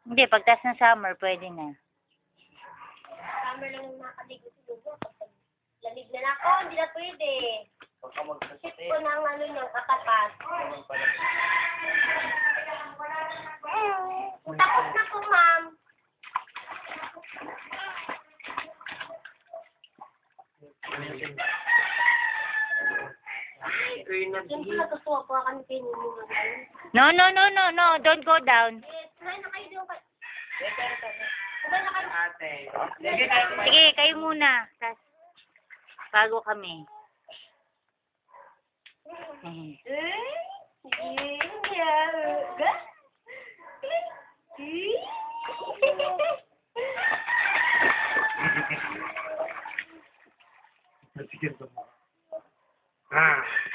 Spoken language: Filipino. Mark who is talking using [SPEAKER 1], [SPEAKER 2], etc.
[SPEAKER 1] Hindi, pagtas ng summer, pwede na.
[SPEAKER 2] Summer lang yung nakaligo siguro. Lamig na ako, hindi na pwede. Isip ko ng ano niyang katapat. Tapos na po, ma'am. Diyan po natutuwa po kami kayo nyo.
[SPEAKER 1] No, no, no, no, no. Don't go down.
[SPEAKER 2] Kumain na kayo doon. Kumain na kayo.
[SPEAKER 3] Ate.
[SPEAKER 1] Sige, kayo muna. Tas, bago kami.
[SPEAKER 3] Ah.